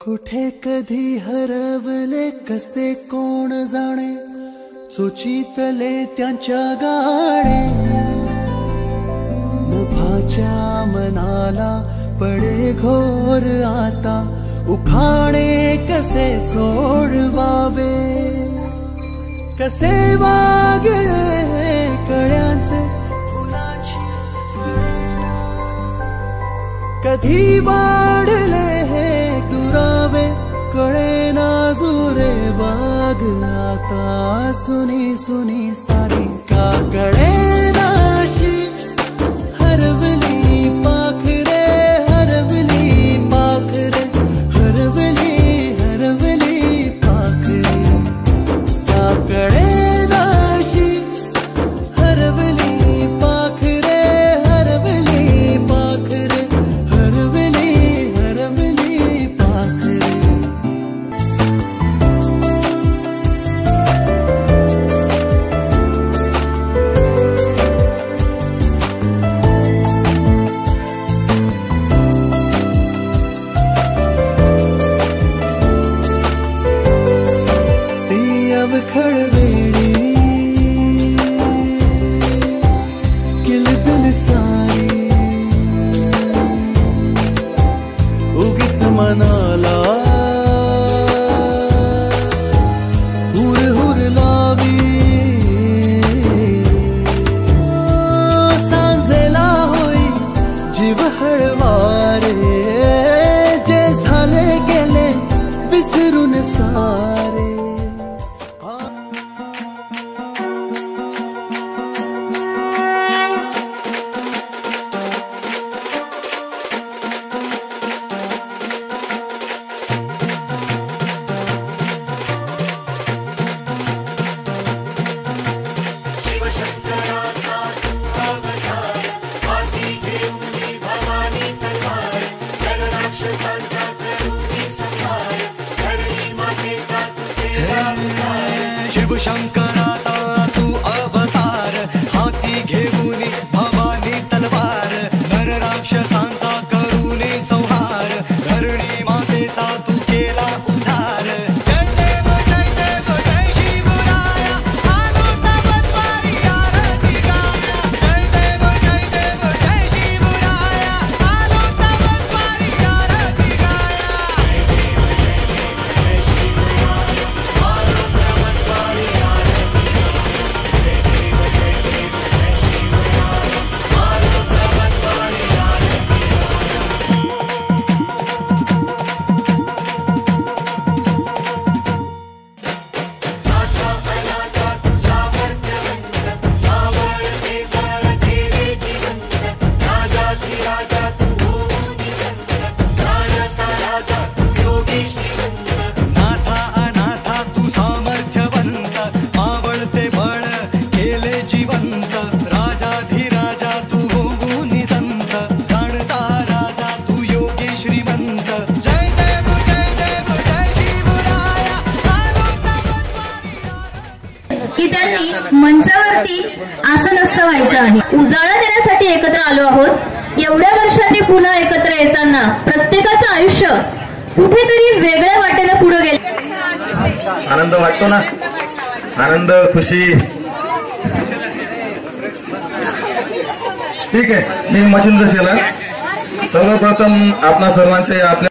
कुठे कधी हरवले कसे कोण जाणे, चोचीतले त्यांच्या गाणे. नभाच्या मनाला पडे घोर आता, उखाणे कसे सोडवावे. कसे वागळे कळ्यांचे फुलांची कधी वाढले हे दुरावे, कळेना जुरे बाग आता. सुनी सुनी सारी का कळेनाशी हरवली पाखरे, हरवली पाखरे, हरवली हरवली पाखरे. का कळेनाशी हरवली पाखरे, हरवली पाखरे, हरवली हरवली पाखरे. ती अवखळ वेळी किलबिल सारी, उगीच मनाला हुर हुर लावी. सांजेला होई जीव हळवारे, जे झाले गेले विसरून सारे. शिवशंकराचा तू अवतार, हाती घेऊन भवानी तलवार. नर राक्षसांचा करूनी संहार, धरणी मातेचा तू केला उद्धार. जय देव जय शिवराया, आलो तवत्वारी आरती गाया. जय देव जय शिवराया, आलो तवत्वारी आरती गाया. नाथा अनाथा तू सामर्थ्यवंत, मावळते बळ केले जिवंत. राजाधिराजा तू होऊनी संत, जाणता राजा तू योगी श्रीमंत. जय देव जय शिवराया, आलो तवत्वारी आरती. की त्यांनी मंचावरती आसनस्थ व्हायचं आहे. उजाळा देण्यासाठी एकत्र आलो आहोत. एवढ्या वर्षांनी पुन्हा एकत्र येताना प्रत्येकाचं आयुष्य कुठेतरी वेगळ्या वाटेला पुढे गेले. आनंद वाटतो ना, आनंद खुशी. ठीक आहे, मी मच्छिंद्र शेलार. सर्वप्रथम आपणा सर्वांचे आपल्या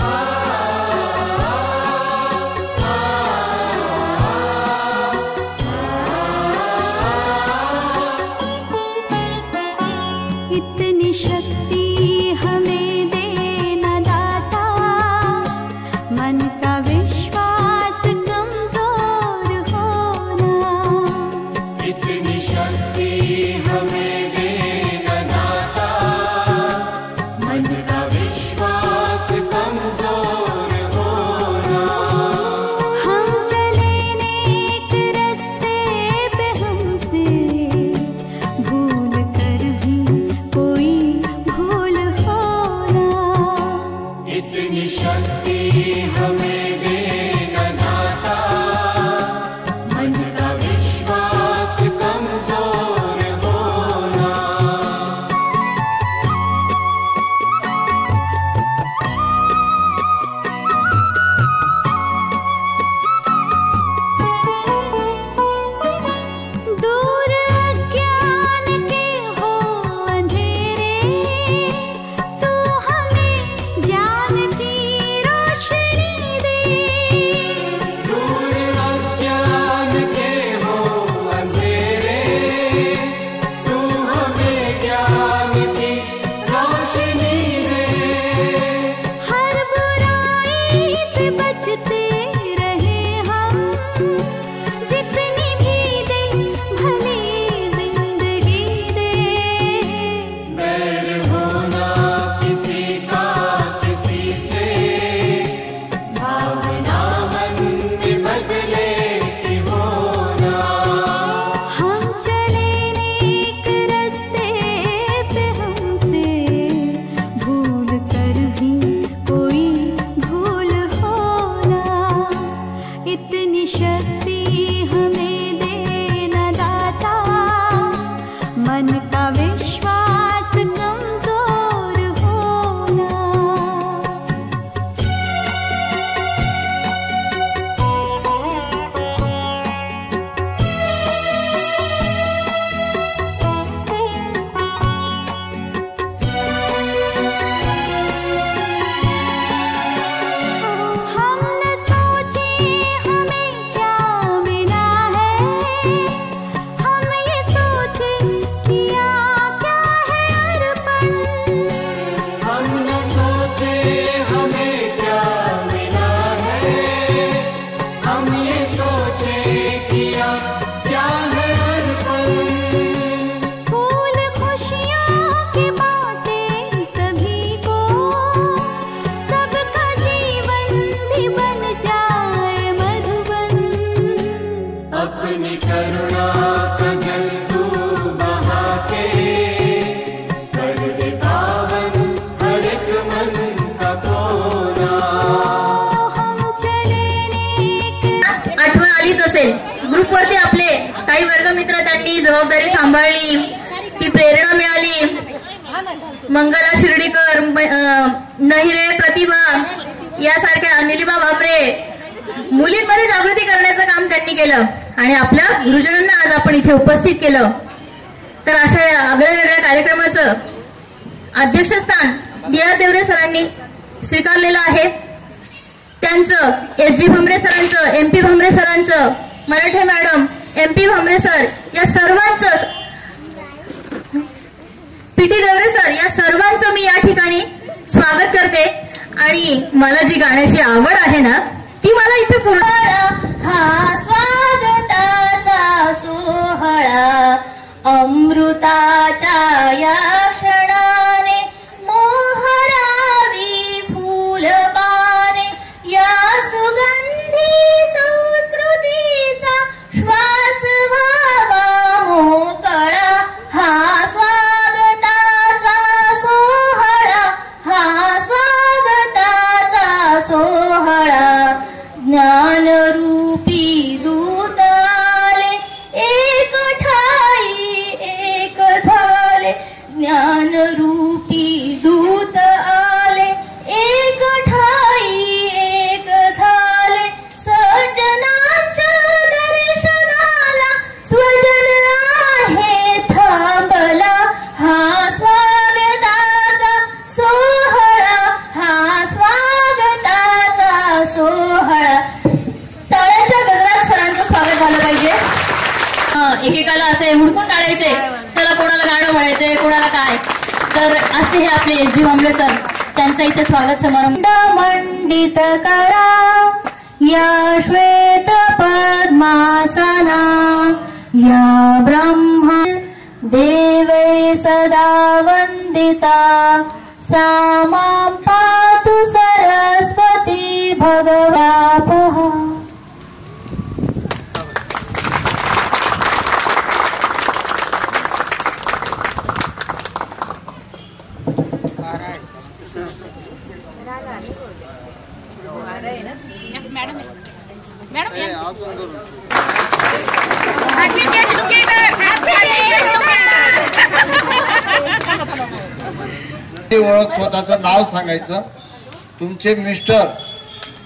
आ ग्रुपवरती आपले काही वर्गमित्र त्यांनी जबाबदारी सांभाळली, ती प्रेरणा मिळाली. मंगला शिर्डीकर, नहिरे प्रतिभा यासारख्या, निलिमा भामरे, मुलींमध्ये जागृती करण्याचं काम त्यांनी केलं आणि आपल्या गुरुजनांना आज आपण इथे उपस्थित केलं. तर अशा आगळ्या वेगळ्या कार्यक्रमाचं अध्यक्षस्थान डी.आर. देवरे सरांनी स्वीकारलेलं आहे. त्यांचं एस.जी. भामरे सरांचं, एम.पी. भामरे सरांचं, मराठे मॅडम, एम.पी. भामरे सर या सर्वांचं, पी.टी. देवरे सर या सर्वांचं मी या ठिकाणी स्वागत करते. आणि मला जी गाण्याची आवड आहे ना ती मला इथे पूर्ण. हा स्वागताचा सोहळा अमृताच्या या क्षणाने मोहरावी फुलपाने, या सुगंधी संस्कृतीचा श्वास व्हावा मोकळा. हा स्वागताचा सोहळा, हा स्वागताचा सोहळा. ज्ञानरूपी दूत आले, एक ठाई एक झाले. ज्ञानरूपी दूत आले, एक ठाई एक झाले. सज्जनांच्या दर्शनाला स्वजन आहे थांबला. हा स्वागताचा सोहळा, हा स्वागताचा सोहळा. टाळ्यांच्या गजरात सरांचं स्वागत झालं पाहिजे. एकेकाला असे हुडकून काढायचे, चला कोणाला गाणं म्हणायचंय, कोणाला काय. तर असे हे आपले एस.जी. भामरे सर, त्यांचा इथे स्वागत समारंभ मंडित करा. या श्वेत पद्मासना, या ब्रह्मा देवे सदा वंदिता. सा मां पातु सरस्वती भगवती. ओळख, स्वतःचं नाव सांगायचं, तुमचे मिस्टर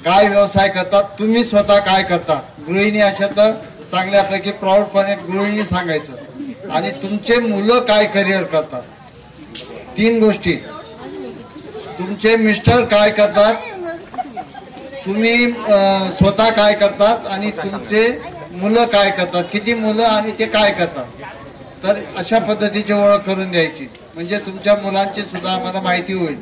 काय व्यवसाय करतात, तुम्ही स्वतः काय करता, गृहिणी अशा तर चांगल्यापैकी प्राऊडपणे गृहिणी सांगायचं, आणि तुमचे मुलं काय करिअर करतात. 3 गोष्टी, तुमचे मिस्टर काय करतात, तुम्ही स्वतः काय करतात आणि तुमचे मुलं काय करतात, किती मुलं आणि ते काय करतात. तर अशा पद्धतीची ओळख करून द्यायची, म्हणजे तुमच्या मुलांची सुद्धा आम्हाला माहिती होईल.